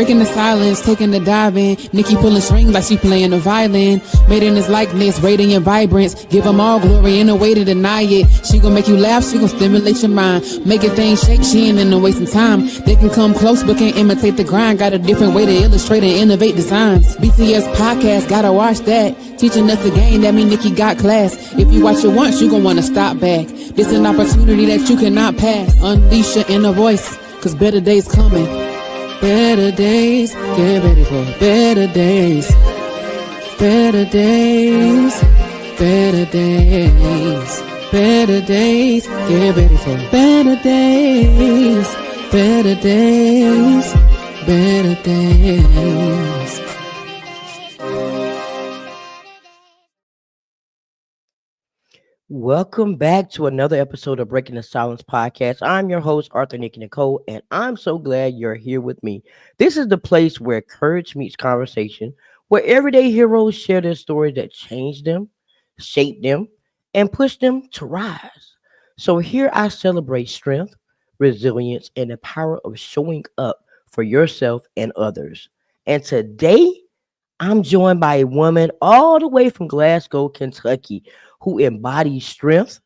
Breaking the silence, taking the dive in. Nikki pulling strings like she playing the violin. Made in his likeness, radiant vibrance. Give him all glory, ain't no way to deny it. She gon' make you laugh, she gon' stimulate your mind. Making things shake, she ain't in no wasting time. They can come close but can't imitate the grind. Got a different way to illustrate and innovate designs. BTS podcast, gotta watch that. Teaching us the game, that mean Nikki got class. If you watch it once, you gon' wanna stop back. This an opportunity that you cannot pass. Unleash your inner voice, cause better days coming. Better days, get ready for better days. Better days, better days. Better days, get ready for better days. Better days, better days. Welcome back to another episode of Breaking the Silence podcast. I'm your host, Arthur Nicky Nicole, and I'm so glad you're here with me. This is the place where courage meets conversation, where everyday heroes share their stories that changed them, shaped them, and pushed them to rise. So here I celebrate strength, resilience, and the power of showing up for yourself and others. And today, I'm joined by a woman all the way from Glasgow, Kentucky, who embodies strength,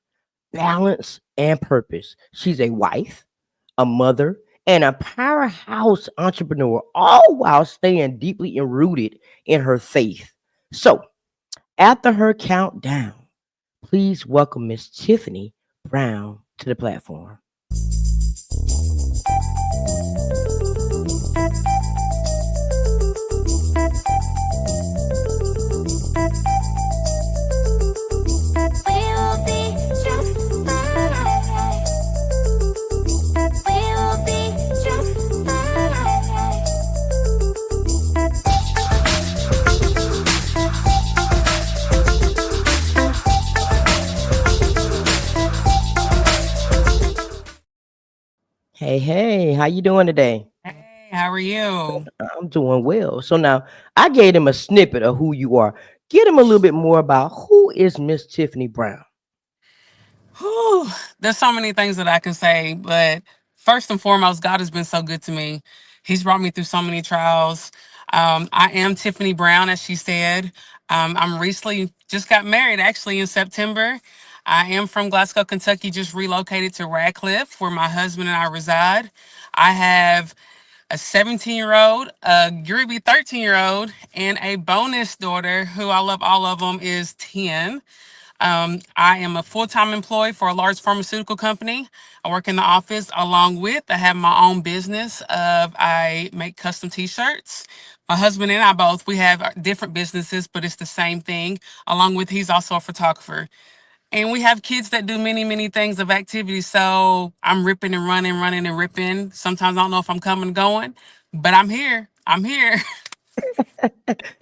balance, and purpose. She's a wife, a mother, and a powerhouse entrepreneur, all while staying deeply rooted in her faith. So, after her countdown, please welcome Miss Tiffany Brown to the platform. Hey, how you doing today? Hey, how are you? I'm doing well. So now I gave them a snippet of who you are. Get them a little bit more about who is Miss Tiffany Brown. Whew, there's so many things that I can say, but first and foremost, God has been so good to me. He's brought me through so many trials. I am Tiffany Brown, as she said. I'm recently just got married, actually, in September. I am from Glasgow, Kentucky, just relocated to Radcliffe, where my husband and I reside. I have a 17-year-old, a groovy 13-year-old, and a bonus daughter who I love all of them is 10. I am a full-time employee for a large pharmaceutical company. I work in the office along with, I have my own business of, I make custom t-shirts. My husband and I both, we have different businesses, but it's the same thing. Along with, he's also a photographer. And we have kids that do many, many things of activities. So I'm ripping and running, running and ripping. Sometimes I don't know if I'm coming and going, but I'm here. I'm here.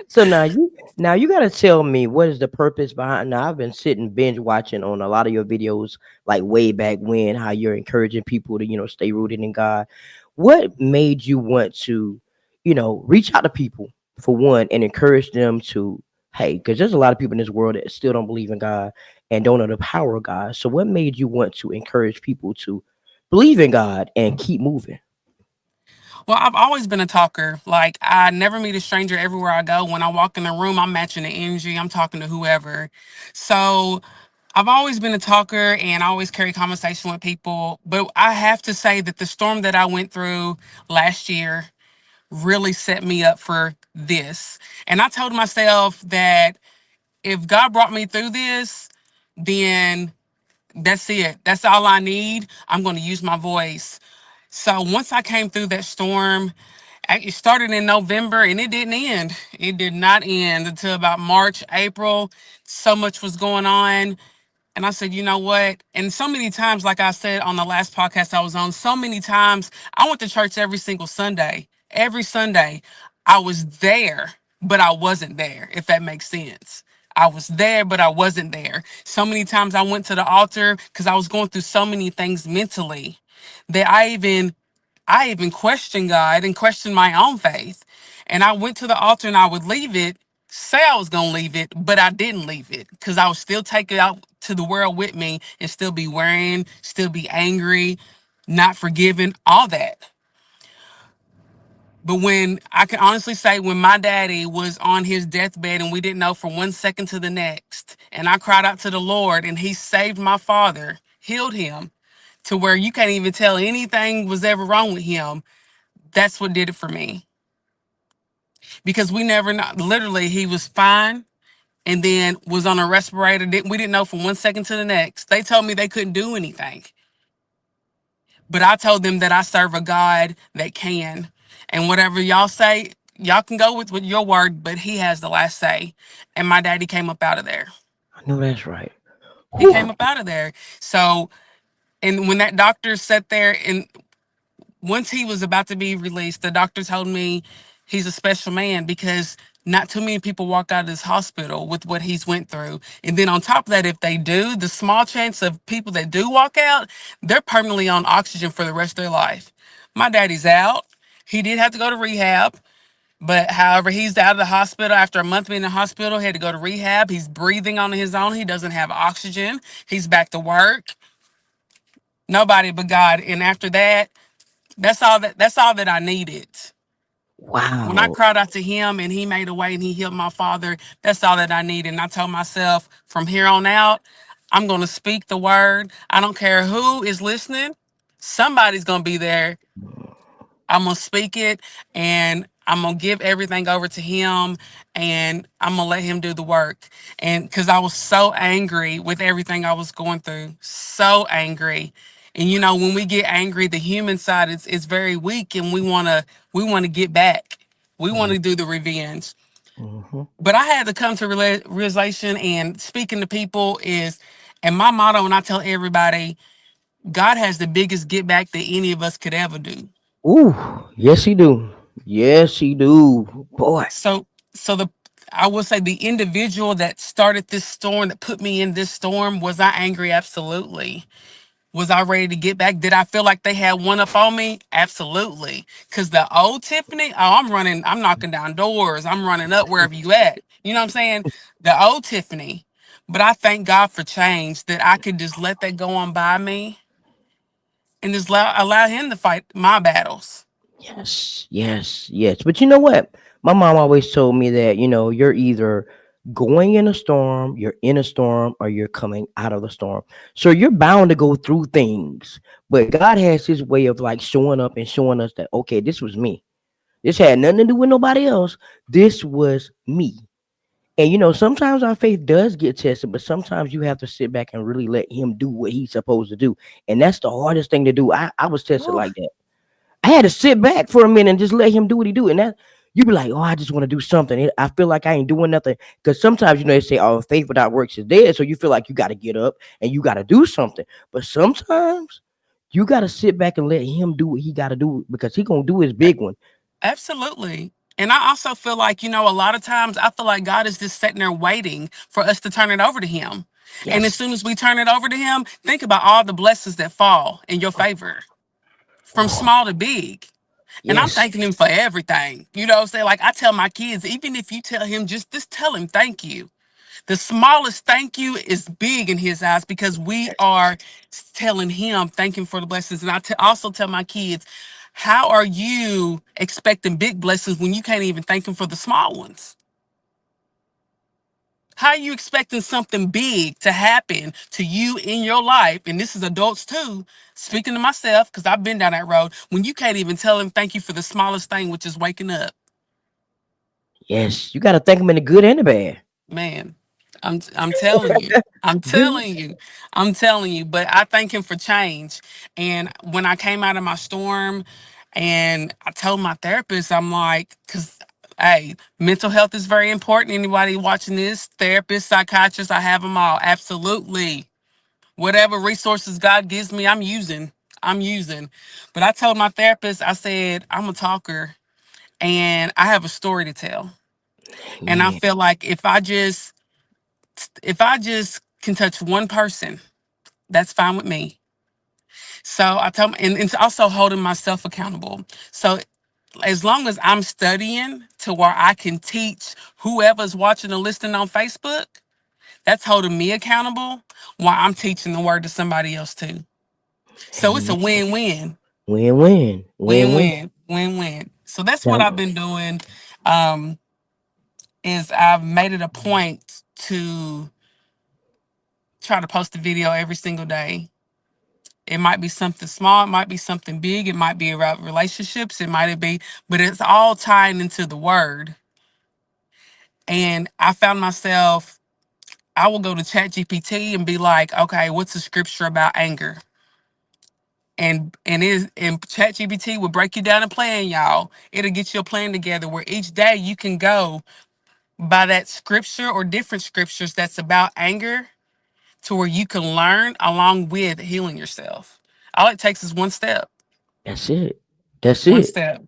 So now you gotta tell me what is the purpose behind. Now I've been sitting binge watching on a lot of your videos, like way back when, how you're encouraging people to stay rooted in God. What made you want to reach out to people for one and encourage them to, hey, because there's a lot of people in this world that still don't believe in God and don't know the power of God. So what made you want to encourage people to believe in God and keep moving? Well, I've always been a talker. Like, I never meet a stranger everywhere I go. When I walk in a room, I'm matching the energy. I'm talking to whoever. So I've always been a talker and I always carry conversation with people. But I have to say that the storm that I went through last year really set me up for this. And I told myself that if God brought me through this, then that's it. That's all I need. I'm going to use my voice. So once I came through that storm, it started in November and it didn't end. It did not end until about March, April. So much was going on. And I said, you know what? And so many times, like I said on the last podcast I was on, so many times I went to church every single Sunday. Every Sunday, I was there, but I wasn't there, if that makes sense. I was there, but I wasn't there. So many times I went to the altar because I was going through so many things mentally that I even questioned God and questioned my own faith. And I went to the altar and I would leave it, say I was going to leave it, but I didn't leave it because I would still take it out to the world with me and still be worrying, still be angry, not forgiving, all that. But when I can honestly say, when my daddy was on his deathbed and we didn't know from one second to the next, and I cried out to the Lord and he saved my father, healed him to where you can't even tell anything was ever wrong with him, that's what did it for me. Because we never know, literally, he was fine and then was on a respirator. We didn't know from one second to the next. They told me they couldn't do anything. But I told them that I serve a God that can. And whatever y'all say, y'all can go with your word, but he has the last say. And my daddy came up out of there. I know that's right. He Whew. came up out of there. So, and when that doctor sat there and once he was about to be released, the doctor told me he's a special man because not too many people walk out of this hospital with what he's went through. And then on top of that, if they do, the small chance of people that do walk out, they're permanently on oxygen for the rest of their life. My daddy's out. He did have to go to rehab, but however, he's out of the hospital after a month being in the hospital. He had to go to rehab. He's breathing on his own. He doesn't have oxygen. He's back to work. Nobody but God. And after that, that's all that I needed. When I Wow. cried out to him and he made a way and he healed my father, that's all that I needed. And I told myself from here on out, I'm going to speak the word. I don't care who is listening. Somebody's going to be there. I'm going to speak it and I'm going to give everything over to him and I'm going to let him do the work. And because I was so angry with everything I was going through, so angry. And you know, when we get angry, the human side is very weak and we want to get back. We want to do the revenge. Mm-hmm. But I had to come to realization and speaking to people is, and my motto, when I tell everybody, God has the biggest get back that any of us could ever do. Ooh, yes he do. Yes he do. Boy. So the I will say the individual that started this storm, that put me in this storm, was I angry? Absolutely. Was I ready to get back? Did I feel like they had one up on me? Absolutely. Cause the old Tiffany, oh, I'm running, I'm knocking down doors, I'm running up wherever you at. You know what I'm saying? The old Tiffany. But I thank God for change that I could just let that go on by me and just allow him to fight my battles. Yes, yes, yes. But you know what? My mom always told me that, you're either going in a storm, you're in a storm, or you're coming out of the storm. So you're bound to go through things. But God has his way of like showing up and showing us that, okay, this was me. This had nothing to do with nobody else. This was me. And sometimes our faith does get tested, but sometimes you have to sit back and really let him do what he's supposed to do. And that's the hardest thing to do. I was tested Whew. like that. I had to sit back for a minute and just let him do what he do. And that you be like, oh, I just want to do something. I feel like I ain't doing nothing. Because sometimes, they say, oh, faith without works is dead. So you feel like you got to get up and you got to do something. But sometimes you got to sit back and let him do what he got to do because he going to do his big one. Absolutely. And I also feel like, a lot of times I feel like God is just sitting there waiting for us to turn it over to him. And as Yes. soon as we turn it over to him, think about all the blessings that fall in your favor from Oh, small to big. And I'm yes. thanking him for everything. You know what I'm saying? Like I tell my kids, even if you tell him, just tell him thank you. The smallest thank you is big in his eyes because we are telling him thank him for the blessings. And also tell my kids, how are you expecting big blessings when you can't even thank him for the small ones? How are you expecting something big to happen to you in your life? And this is adults too, speaking to myself, because I've been down that road, when you can't even tell him thank you for the smallest thing, which is waking up. Yes. You got to thank him in the good and the bad. Man, I'm telling you. I'm Do telling you. I'm telling you. But I thank him for change. And when I came out of my storm and I told my therapist, I'm like, because hey, mental health is very important. Anybody watching this, therapist, psychiatrist, I have them all. Absolutely. Whatever resources God gives me, I'm using. I'm using. But I told my therapist, I said, I'm a talker and I have a story to tell. And I man. feel like if I just can touch one person, that's fine with me. So I tell, and it's also holding myself accountable. So as long as I'm studying to where I can teach whoever's watching or listening on Facebook, that's holding me accountable while I'm teaching the word to somebody else too. So it's a Amen. win-win, Win-win. Win-win. win-win, win-win. So that's what Now, I've been doing. Um, is I've made it a point to try to post a video every single day. It might be something small, it might be something big, it might be about relationships, it might be, but it's all tying into the word. And I found myself, I will go to ChatGPT and be like, okay, what's the scripture about anger? And ChatGPT will break you down a plan, y'all. It'll get you a plan together where each day you can go by that scripture or different scriptures that's about anger to where you can learn along with healing yourself. All it takes is one step. that's it. That's One it. step.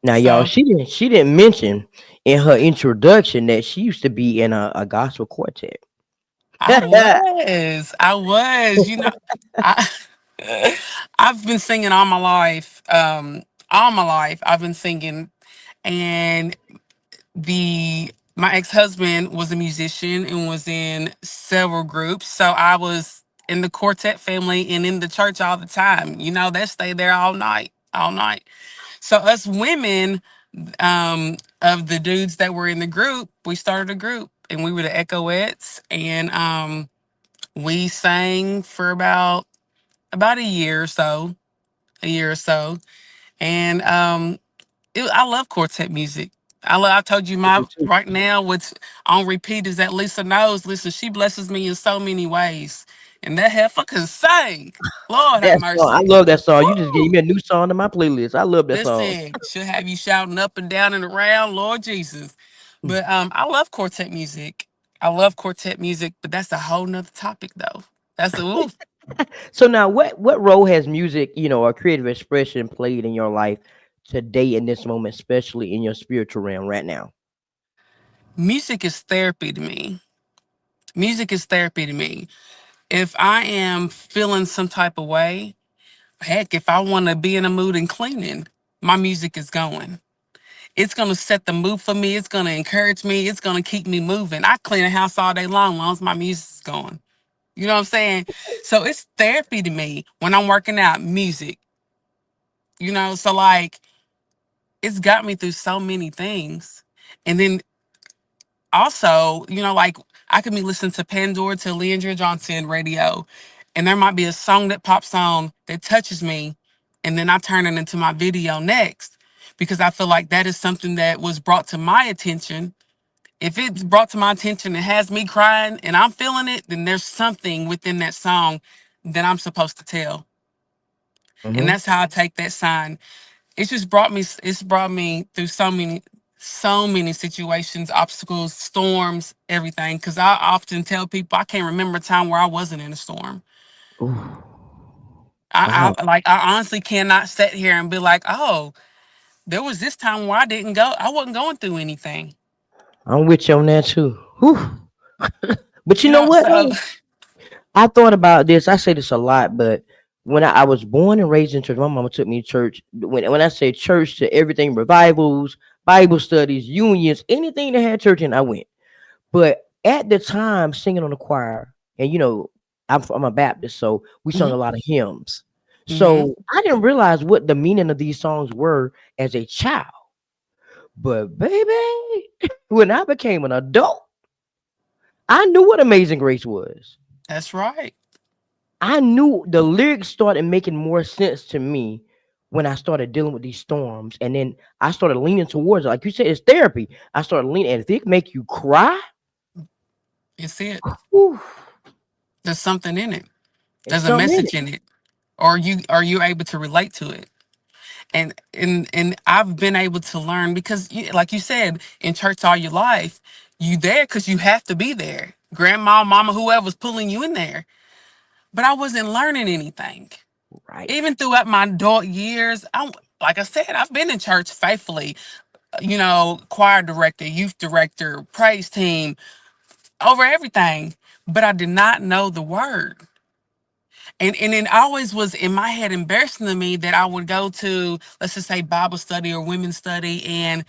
Now, y'all, So she didn't mention in her introduction that she used to be in a gospel quartet. I I've been singing all my life. All my life I've been singing, and the my ex-husband was a musician and was in several groups. So I was in the quartet family and in the church all the time. They stay there all night, all night. So us women, of the dudes that were in the group, we started a group and we were the Echoettes, and we sang for about a year or so, and I love quartet music. I told you I do my too. right now what's on repeat is that Lisa knows. Listen, she blesses me in so many ways, and that heifer can sing. Lord have That song, I mercy. love that song. You just gave Woo! me a new song to my playlist. I love that song. Listen, she'll have you shouting up and down and around, Lord Jesus. But I love quartet music. I love quartet music, but that's a whole nother topic though. That's a ooh. So now, what role has music, or creative expression played in your life today in this moment, especially in your spiritual realm right now? Music is therapy to me. Music is therapy to me. If I am feeling some type of way, heck, if I want to be in a mood and cleaning, my music is going. It's gonna set the mood for me. It's gonna encourage me. It's gonna keep me moving. I clean a house all day long as my music's going. You know what I'm saying? So it's therapy to me when I'm working out music. So like it's got me through so many things. And then also, like I could be listening to Pandora to Leandra Johnson radio, and there might be a song that pops on that touches me, and then I turn it into my video next because I feel like that is something that was brought to my attention. If it's brought to my attention and has me crying and I'm feeling it, then there's something within that song that I'm supposed to tell. And Hmm. that's how I take that sign. It's brought me through so many situations, obstacles, storms, everything. Because I often tell people I can't remember a time where I wasn't in a storm. Ooh, I, wow, I like I honestly cannot sit here and be like, oh, there was this time where I wasn't going through anything. I'm with you on that too. Whew. But you know what So though? I thought about this. I say this a lot, but when I was born and raised in church, my mama took me to church. When I say church, to everything, revivals, Bible studies, unions, anything that had church in, I went. But at the time, singing on the choir, and I'm a Baptist, so we sung mhm, a lot of hymns. mhm, So I didn't realize what the meaning of these songs were as a child. But baby, when I became an adult, I knew what Amazing Grace was. that's right. I knew the lyrics started making more sense to me when I started dealing with these storms, and then I started leaning towards it. Like you said, it's therapy. I started leaning, and if it make you cry, It's it. whew, There's something in it. it's There's a something in message it. in it. Or are you able to relate to it? And I've been able to learn because like you said, in church all your life, you there because you have to be there. Grandma, mama, whoever's pulling you in there. But I wasn't learning anything. Right, Even throughout my adult years, like I said, I've been in church faithfully, choir director, youth director, praise team, over everything. But I did not know the word. And it always was in my head embarrassing to me that I would go to, let's just say, Bible study or women's study, and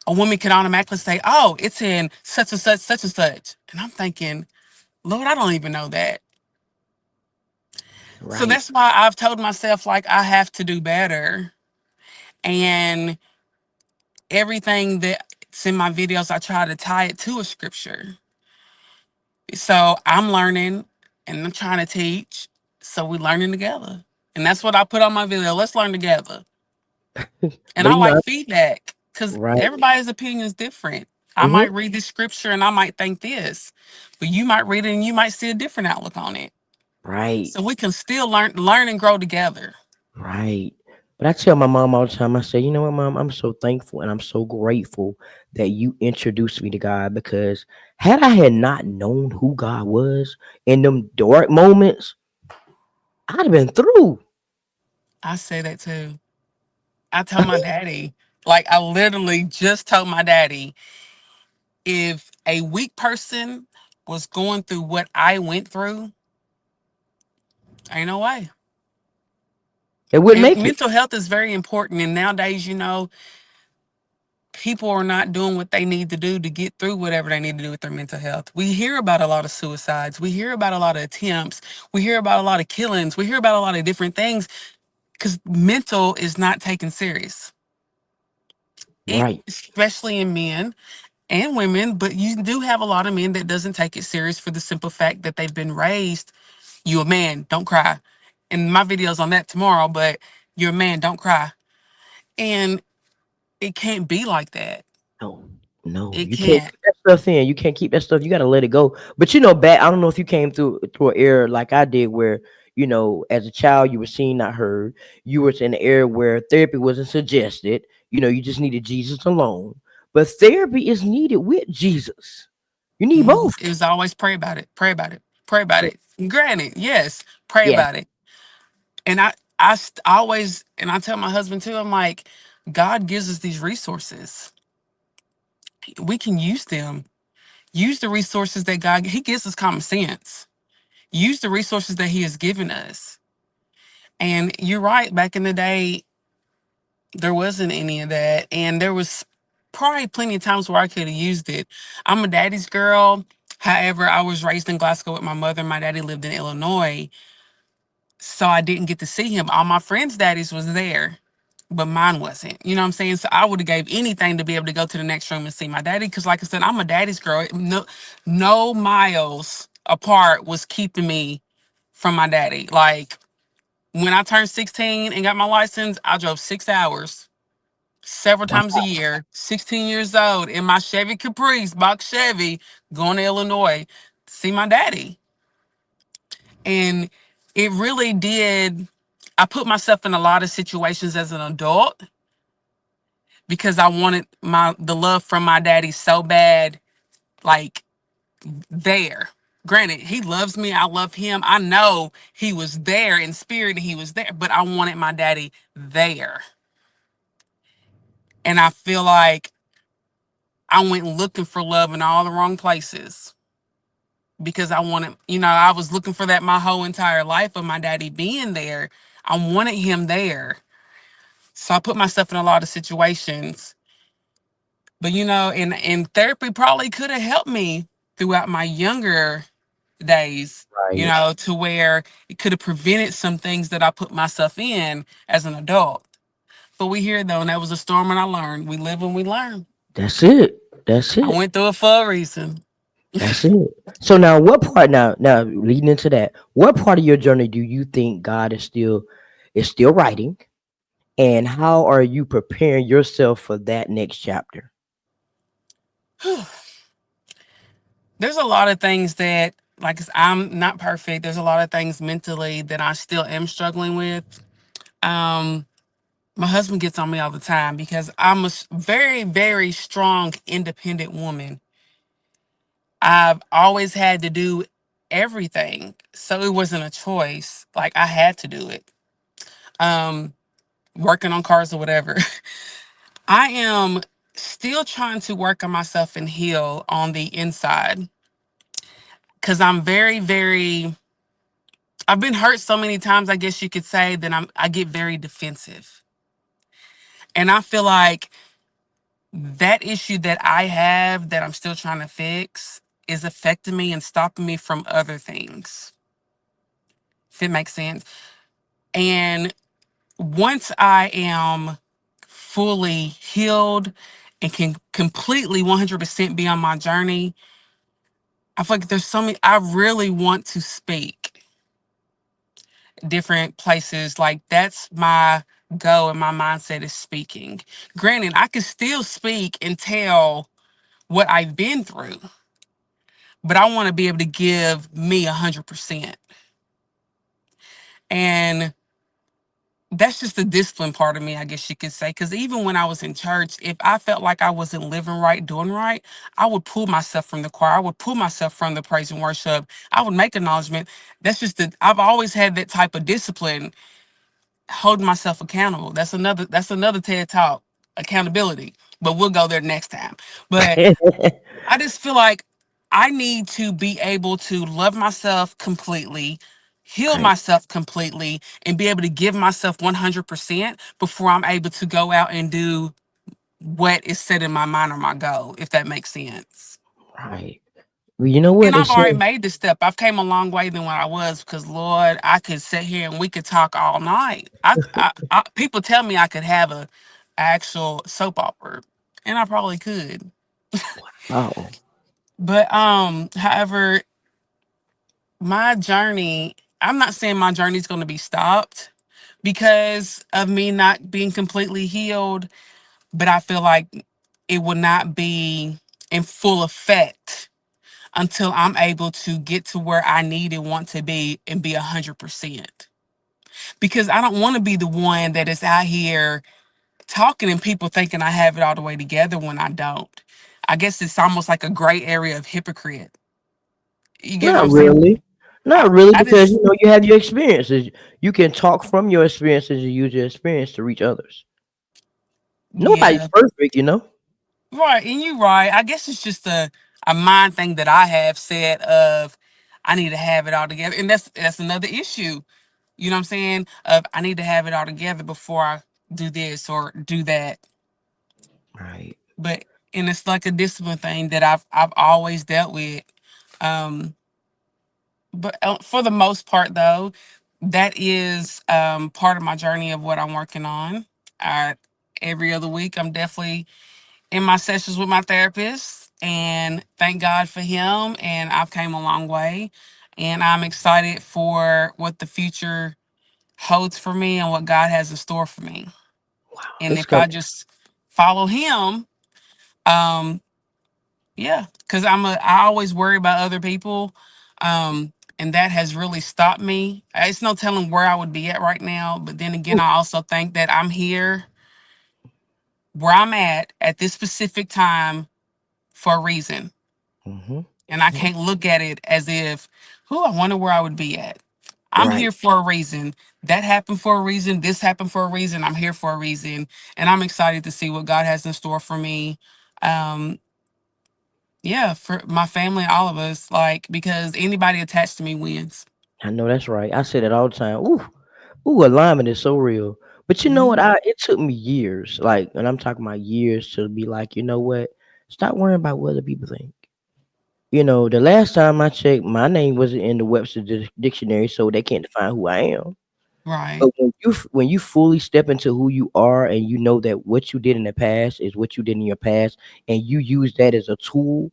a woman could automatically say, oh, it's in such and such, such and such. And I'm thinking, Lord, I don't even know that. So right. that's why I've told myself, like, I have to do better. And everything that's in my videos, I try to tie it to a scripture. So I'm learning and I'm trying to teach. So we're learning together. And that's what I put on my video. Let's learn together. And But I you know, like feedback because right, everybody's opinion is different. I hmm, might read this scripture and I might think this, but you might read it and you might see a different outlook on it. right, So we can still learn and grow together. right. But I tell my mom all the time, I say, you know what, mom, I'm so thankful and I'm so grateful that you introduced me to God, because had not known who God was in them dark moments, I'd have been through. I say that too. I tell my daddy, like I literally just told my daddy, if a weak person was going through what I went through, ain't no way. It wouldn't And make it. mental health is very important. And nowadays, people are not doing what they need to do to get through whatever they need to do with their mental health. We hear about a lot of suicides. We hear about a lot of attempts. We hear about a lot of killings. We hear about a lot of different things because mental is not taken serious, Right. especially in men and women. But you do have a lot of men that doesn't take it serious for the simple fact that they've been raised. You a man, don't cry. And my video's on that tomorrow, but you're a man, don't cry. And it can't be like that. No, no, It you can't can't. keep that stuff in. You can't keep that stuff. You got to let it go. But you know, back, I don't know if you came through an era like I did, where as a child you were seen, not heard. You were in an era where therapy wasn't suggested. You just needed Jesus alone. But therapy is needed with Jesus. You need both. It was always pray about it, pray about it, pray about Yeah, it. Granted, yes, pray yeah, about it. And I always, and I tell my husband too, I'm like, God gives us these resources. We can use them. Use the resources that He gives us common sense. Use the resources that He has given us. And you're right, back in the day, there wasn't any of that. And there was probably plenty of times where I could have used it. I'm a daddy's girl. However, I was raised in Glasgow with my mother. My daddy lived in Illinois. So I didn't get to see him. All my friends' daddies was there, but mine wasn't. You know what I'm saying? So I would have gave anything to be able to go to the next room and see my daddy. Cause like I said, I'm a daddy's girl. No miles apart was keeping me from my daddy. Like when I turned 16 and got my license, I drove 6 hours several times a year, 16 years old in my Chevy Caprice, box Chevy, going to Illinois to see my daddy. And it really did. I put myself in a lot of situations as an adult because I wanted the love from my daddy so bad, like there. Granted, he loves me. I love him. I know he was there in spirit and he was there, but I wanted my daddy there. And I feel like I went looking for love in all the wrong places because I was looking for that my whole entire life of my daddy being there. I wanted him there. So I put myself in a lot of situations. But and therapy probably could have helped me throughout my younger days, right. to where it could have prevented some things that I put myself in as an adult. But we here though, and that was a storm and I learned. We live and we learn. That's it. That's I it. went through it for a reason. That's it. So now, what part now leading into that? What part of your journey do you think God is still writing, and how are you preparing yourself for that next chapter? There's a lot of things that, like, I'm not perfect. There's a lot of things mentally that I still am struggling with. Um, my husband gets on me all the time because I'm a very, very strong, independent woman. I've always had to do everything, so it wasn't a choice. Like I had to do it. Um, Working on cars or whatever. I am still trying to work on myself and heal on the inside because I'm very, very. I've been hurt so many times. I guess you could say that I get very defensive, and I feel like that issue that I have that I'm still trying to fix is affecting me and stopping me from other things. If it makes sense. And once I am fully healed and can completely 100% be on my journey, I feel like there's so many. I really want to speak different places. Like that's my goal and my mindset is speaking. Granted, I can still speak and tell what I've been through, but I want to be able to give me 100%. And that's just the discipline part of me, I guess you could say. Because even when I was in church, if I felt like I wasn't living right, doing right, I would pull myself from the choir. I would pull myself from the praise and worship. I would make acknowledgement. That's just the, I've always had that type of discipline, holding myself accountable. That's another TED talk, accountability. But we'll go there next time. But I just feel like I need to be able to love myself completely, heal Right, myself completely, and be able to give myself 100% before I'm able to go out and do what is set in my mind or my goal, if that makes sense. right. Well, you know what And they I've say? already made this step. I've came a long way than what I was because, Lord, I could sit here and we could talk all night. People tell me I could have a actual soap opera, and I probably could. Oh, But however, my journey, I'm not saying my journey is going to be stopped because of me not being completely healed, but I feel like it will not be in full effect until I'm able to get to where I need and want to be and be 100%. Because I don't want to be the one that is out here talking and people thinking I have it all the way together when I don't. I guess it's almost like a gray area of hypocrite. You get what not I'm saying? really. I, Not really, I because just, you have your experiences. You can talk from your experiences and use your experience to reach others. Nobody's yeah. perfect. Right, and you're right. I guess it's just a mind thing that I have said of I need to have it all together, and that's another issue. You know what I'm saying? Of I need to have it all together before I do this or do that. Right. But and it's like a discipline thing that I've always dealt with. Um, but for the most part, though, that is part of my journey of what I'm working on. I Every other week, I'm definitely in my sessions with my therapist, and thank God for him, and I've came a long way, and I'm excited for what the future holds for me and what God has in store for me. Wow. And It's if I coming. just follow him, um yeah, cuz I always worry about other people, and that has really stopped me. It's no telling where I would be at right now, but then again I also think that I'm here where I'm at this specific time for a reason. Mm-hmm. And I Hmm. can't look at it as if, who I wonder where I would be at. I'm Right. here for a reason. That happened for a reason. This happened for a reason. I'm here for a reason. And I'm excited to see what God has in store for me. Um, yeah, for my family and all of us, like, because anybody attached to me wins. I know that's right. I say that all the time. Ooh, alignment is so real. But you know what? Hmm. It took me years, like, and I'm talking about years to be like, you know what? Stop worrying about what other people think. The last time I checked, my name wasn't in the Webster dictionary, so they can't define who I am. Right. But when you fully step into who you are, and you know that what you did in the past is what you did in your past, and you use that as a tool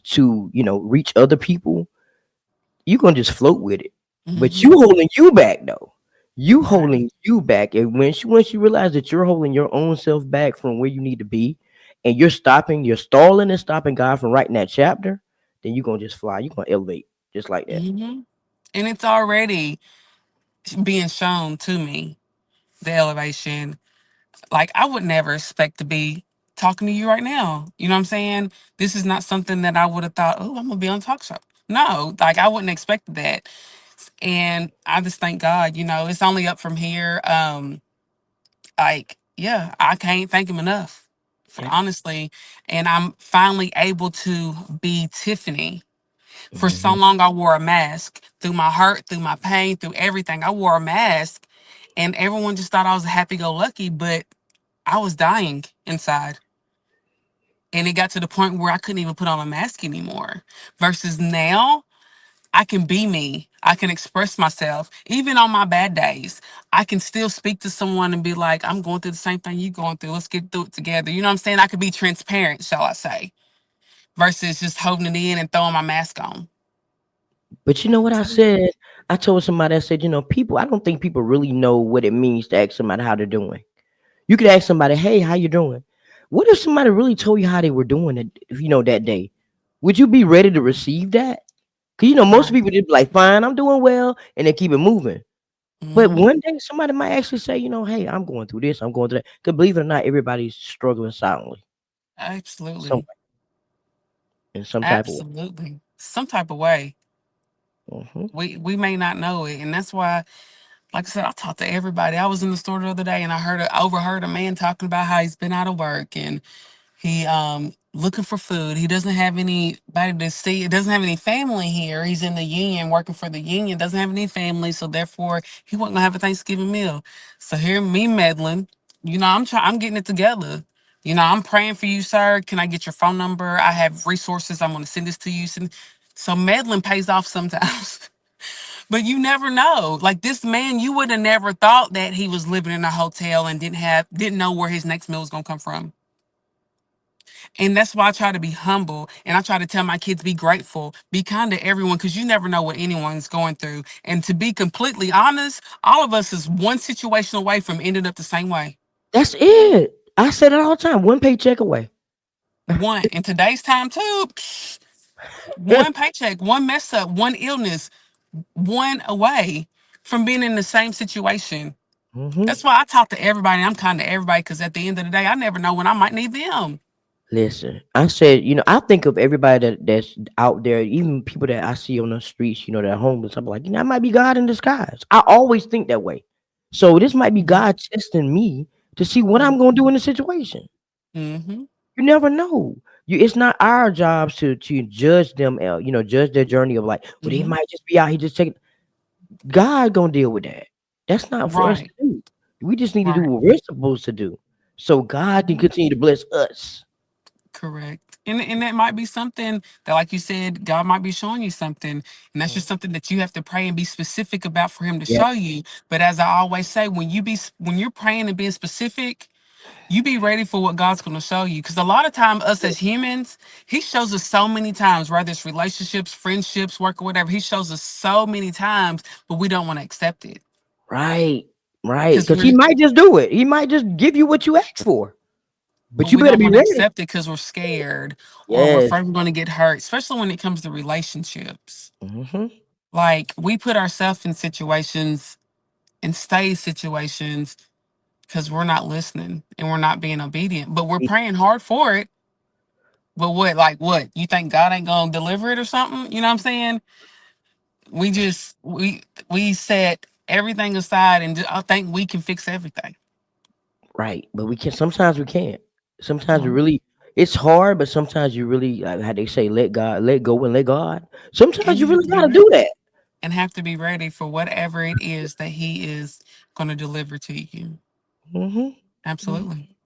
to reach other people, you gonna just float with it. But you Hmm. holding you back though. You Right. holding you back. And once you realize that you're holding your own self back from where you need to be, and you're stalling and stopping God from writing that chapter, then you're gonna just fly. You're gonna elevate just like that. Hmm. And it's already being shown to me, the elevation. Like I would never expect to be talking to you right now. You know what I'm saying? This is not something that I would have thought, oh, I'm gonna be on a talk show. No, like I wouldn't expect that. And I just thank God, it's only up from here. Like, yeah, I can't thank him enough. For Yeah. honestly. And I'm finally able to be Tiffany. For so Hmm. long I wore a mask through my hurt, through my pain, through everything. I wore a mask and everyone just thought I was happy go lucky, but I was dying inside. And it got to the point where I couldn't even put on a mask anymore. Versus now, I can be me. I can express myself. Even on my bad days, I can still speak to someone and be like, I'm going through the same thing you going through. Let's get through it together. You know what I'm saying? I could be transparent, shall I say, versus just holding it in and throwing my mask on. But you know what I So, said? I told somebody, I said, people, I don't think people really know what it means to ask somebody how they're doing. You could ask somebody, hey, how you doing? What if somebody really told you how they were doing it, that day? Would you be ready to receive that? Because, most right. people just be like, fine, I'm doing well, and they keep it moving. But Hmm. one day somebody might actually say, hey, I'm going through this, I'm going through that. Because believe it or not, everybody's struggling silently, some Absolutely. in some type of way. Absolutely. Some type of way. Hmm. We may not know it. And that's why, like I said, I talk to everybody. I was in the store the other day and overheard a man talking about how he's been out of work and he looking for food. He doesn't have anybody to see. It doesn't have any family here. He's in the union, working for the union. Doesn't have any family, so therefore he wasn't gonna have a Thanksgiving meal. So here, me meddling. I'm trying. I'm getting it together. I'm praying for you, sir. Can I get your phone number? I have resources. I'm gonna send this to you. So meddling pays off sometimes. But you never know. Like this man, you would have never thought that he was living in a hotel and didn't know where his next meal was gonna come from. And that's why I try to be humble and I try to tell my kids be grateful, be kind to everyone because you never know what anyone's going through. And to be completely honest, all of us is one situation away from ending up the same way. That's it. I said it all the time. One paycheck away. One in today's time too, one paycheck, one mess up, one illness, one away from being in the same situation. Hmm. That's why I talk to everybody. I'm kind to everybody because at the end of the day, I never know when I might need them. Listen, I said, I think of everybody that's out there, even people that I see on the streets, that are homeless. I'm like, that might be God in disguise. I always think that way. So this might be Mhm. God testing me to see what I'm gonna do in the situation. Mm-hmm. You never know. It's not our jobs to judge them, judge their journey of like, well, they Hmm. might just be out here just taking. God gonna deal with that. That's not for us to Right. do. We just need to do Right. what we're supposed to do, so God can Mhm. continue to bless us. Correct. And that might be something that, like you said, God might be showing you something. And that's just Mhm. something that you have to pray and be specific about for him to Yeah. show you. But as I always say, when you're praying and being specific, you be ready for what God's gonna show you. Because a lot of time us as humans, he shows us so many times, whether it's relationships, friendships, work, or whatever, he shows us so many times, but we don't want to accept it. Right, right. Because Because he we're might just do it. He might just give you what you asked for. But but you we better don't be want to ready. accept it because we're scared or we're Yes. afraid we're gonna get hurt, especially when it comes to relationships. Hmm. Like we put ourselves in situations and stay situations because we're not listening and we're not being obedient. But we're praying hard for it. But what, like what? You think God ain't gonna deliver it or something? You know what I'm saying? We just we set everything aside and I think we can fix everything. Right. But we can sometimes we can't. Sometimes we Mhm. really it's hard, but sometimes you really how they say let go and let God. Sometimes And you you have really to be gotta do ready. that. And have to be ready for whatever it is that He is gonna deliver to you. Hmm. Absolutely.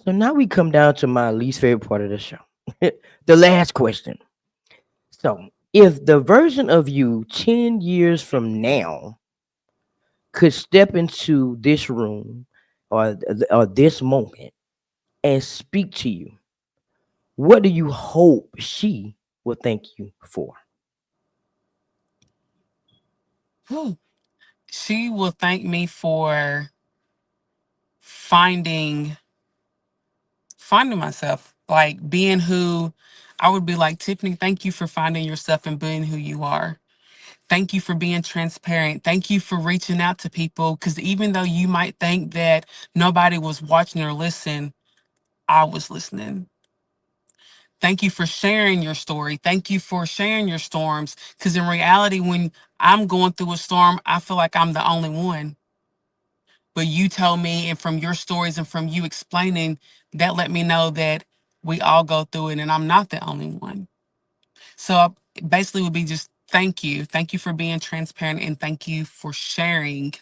So now we come down to my least favorite part of the show. The last question. So if the version of you 10 years from now could step into this room or this moment and speak to you, what do you hope she will thank you for? Whew. She will thank me for finding finding myself, like being who I would be like, Tiffany, thank you for finding yourself and being who you are. Thank you for being transparent. Thank you for reaching out to people. Because even though you might think that nobody was watching or listening, I was listening. Thank you for sharing your story. Thank you for sharing your storms. Because in reality, when I'm going through a storm, I feel like I'm the only one. But you told me, and from your stories and from you explaining, that let me know that we all go through it and I'm not the only one. So I basically would be just thank you. Thank you for being transparent and thank you for sharing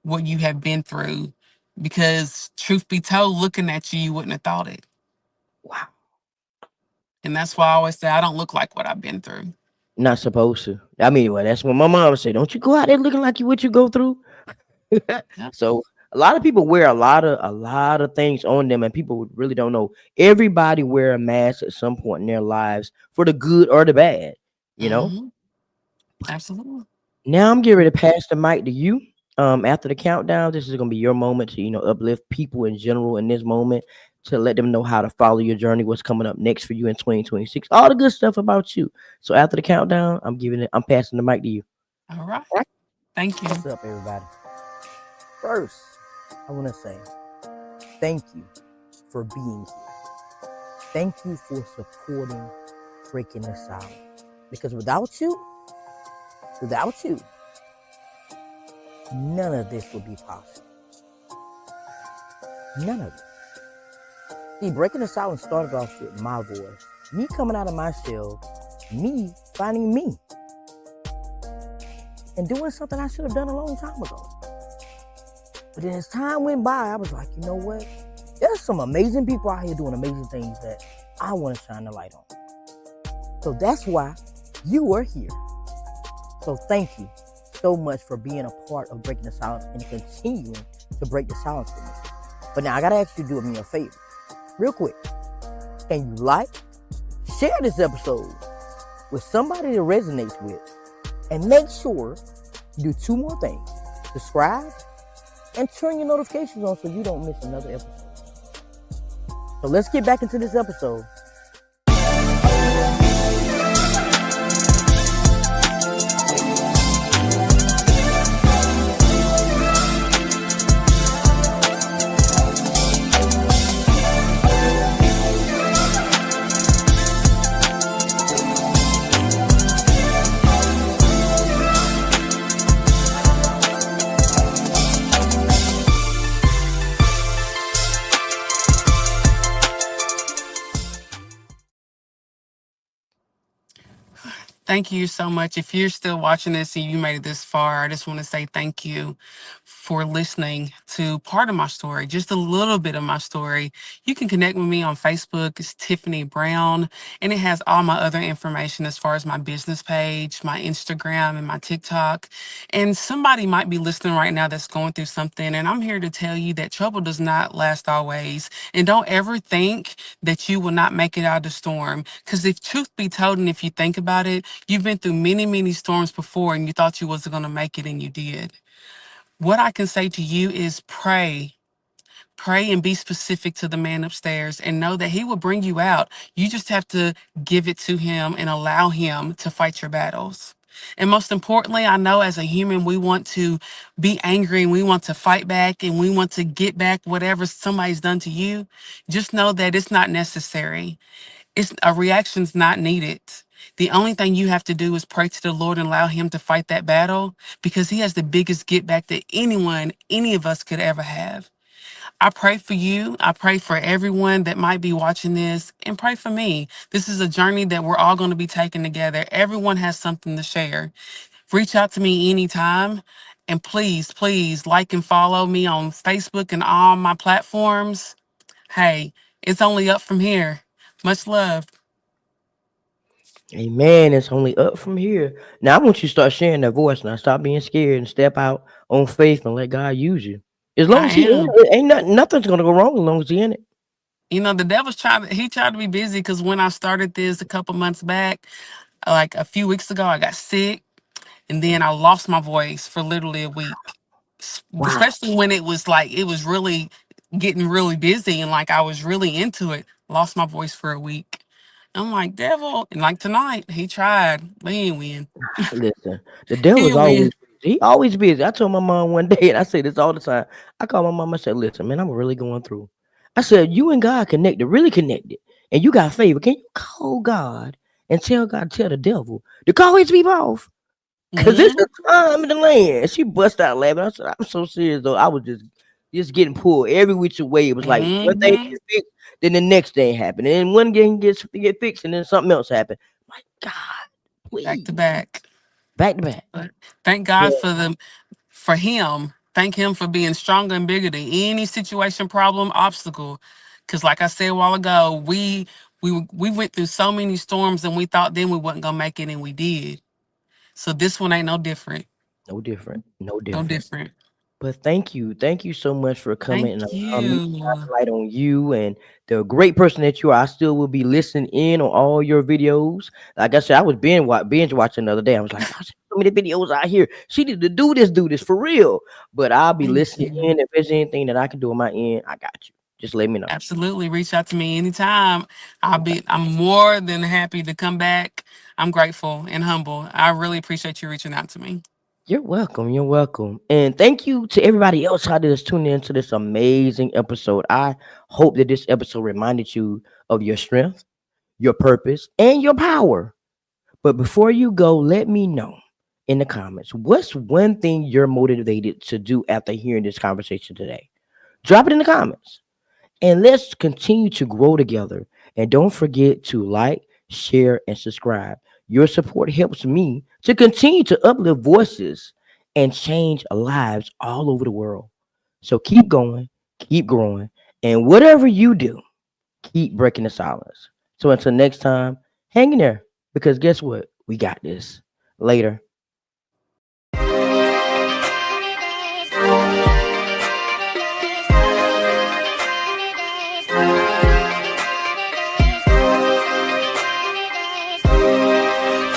what you have been through. Because truth be told, looking at you, you wouldn't have thought it. Wow. And that's why I always say I don't look like what I've been through. Not supposed to. I mean, well, that's what my mom said. Don't you go out there looking like you what you go through. Yep. So a lot of people wear a lot of things on them, and people really don't know. Everybody wear a mask at some point in their lives, for the good or the bad. You know. Hmm. Absolutely. Now I'm getting ready to pass the mic to you. After the countdown, this is gonna be your moment to uplift people in general in this moment, to let them know how to follow your journey, what's coming up next for you in 2026, all the good stuff about you. So after the countdown, I'm passing the mic to you. All right. All right. Thank you. What's up, everybody? First, I want to say thank you for being here. Thank you for supporting Breaking the Silence. Because without you, none of this would be possible. None of it. See, Breaking the Silence started off with my voice, me coming out of my shell, me finding me, and doing something I should have done a long time ago. But then as time went by, I was like, you know what? There's some amazing people out here doing amazing things that I want to shine the light on. So that's why you are here. So thank you so much for being a part of Breaking the Silence and continuing to break the silence for me. But now I gotta ask you to do me a favor, real quick. Can you share this episode with somebody that resonates with, and make sure you do two more things: subscribe and turn your notifications on so you don't miss another episode. So let's get back into this episode. Thank you so much. If you're still watching this and you made it this far, I just want to say thank you for listening to part of my story, just a little bit of my story. You can connect with me on Facebook. It's Tiffany Brown, and it has all my other information as far as my business page, my Instagram, and my TikTok. And somebody might be listening right now that's going through something, and I'm here to tell you that trouble does not last always. And don't ever think that you will not make it out of the storm. Because if truth be told, and if you think about it, you've been through many, many storms before, and you thought you wasn't going to make it, and you did. What I can say to you is pray. Pray and be specific to the man upstairs and know that he will bring you out. You just have to give it to him and allow him to fight your battles. And most importantly, I know as a human, we want to be angry and we want to fight back and we want to get back whatever somebody's done to you. Just know that it's not necessary. It's a reaction's not needed. The only thing you have to do is pray to the Lord and allow him to fight that battle, because he has the biggest get back that anyone, any of us could ever have. I pray for you. I pray for everyone that might be watching this, and pray for me. This is a journey that we're all going to be taking together. Everyone has something to share. Reach out to me anytime. And please, please like and follow me on Facebook and all my platforms. Hey, it's only up from here. Much love. Amen. It's only up from here. Now I want you to start sharing that voice. Now stop being scared and step out on faith and let God use you. As long I as He in am. it, ain't nothing's gonna go wrong as long as He in it. The devil's he tried to be busy because when I started this a couple months back, like a few weeks ago, I got sick and then I lost my voice for literally a week. Wow. Especially when it was like, it was really getting really busy and like I was really into it. Lost my voice for a week. I'm like, devil. And like tonight, he tried, but he ain't win. Listen, the He devil's ain't win. always busy. He always busy. I told my mom one day, and I say this all the time. I call my mom. I said, "Listen, man, I'm really going through." I said, "You and God connected, really connected, and you got favor. Can you call God and tell the devil to call his people off? Cause it's Hmm. a time in the land." She bust out laughing. I said, "I'm so serious though. I was just getting pulled every which way. It was like one thing Hmm. get fixed, then the next thing happened, and then one thing get fixed, and then something else happened. My God, Back to please, back. back to back." But thank Yeah. God for him. Thank him for being stronger and bigger than any situation, problem, obstacle. Because, like I said a while ago, we we went through so many storms, and we thought then we wasn't gonna make it, and we did. So this one ain't no different. No different. No No different. different. But thank you so much for coming Thank and allowing me to shine you. the light on you and the great person that you are. I still will be listening in on all your videos. Like I said, I was binge watching the other day. I was like, "Gosh, so many videos out here. She need to do this for real." But I'll be Thank listening you. in. If there's anything that I can do on my end, I got you. Just let me know. Absolutely. Reach out to me anytime. I'm more than happy to come back. I'm grateful and humble. I really appreciate you reaching out to me. You're welcome. You're welcome. And thank you to everybody else out there that's tuning into this amazing episode. I hope that this episode reminded you of your strength, your purpose, and your power. But before you go, let me know in the comments what's one thing you're motivated to do after hearing this conversation today. Drop it in the comments and let's continue to grow together. And don't forget to like, share, and subscribe. Your support helps me to continue to uplift voices and change lives all over the world. So keep going, keep growing, and whatever you do, keep breaking the silence. So until next time, hang in there because guess what? We got this. Later.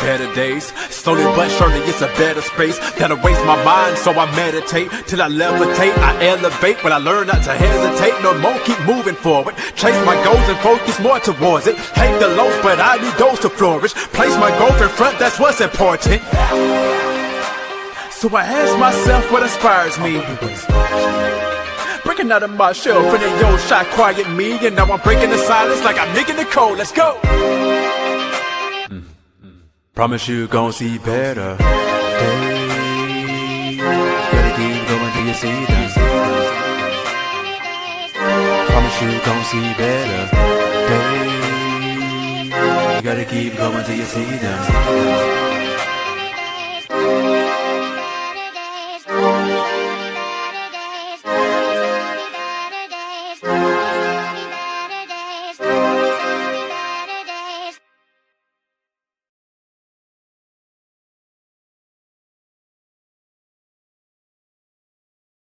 Better days, slowly but surely it's a better space that'll waste my mind, so I meditate till I levitate, I elevate when I learn not to hesitate no more, keep moving forward, chase my goals and focus more towards it, hate the lows but I need those to flourish, place my goal in front, that's what's important. So I ask myself what inspires me, breaking out of my shell, feeling yo shot quiet me, and now I'm breaking the silence like I'm nicking the cold, let's go. Promise you gon' see better days. Gotta keep going till you see them. Promise you gon' see better days. You gotta keep going till you see them.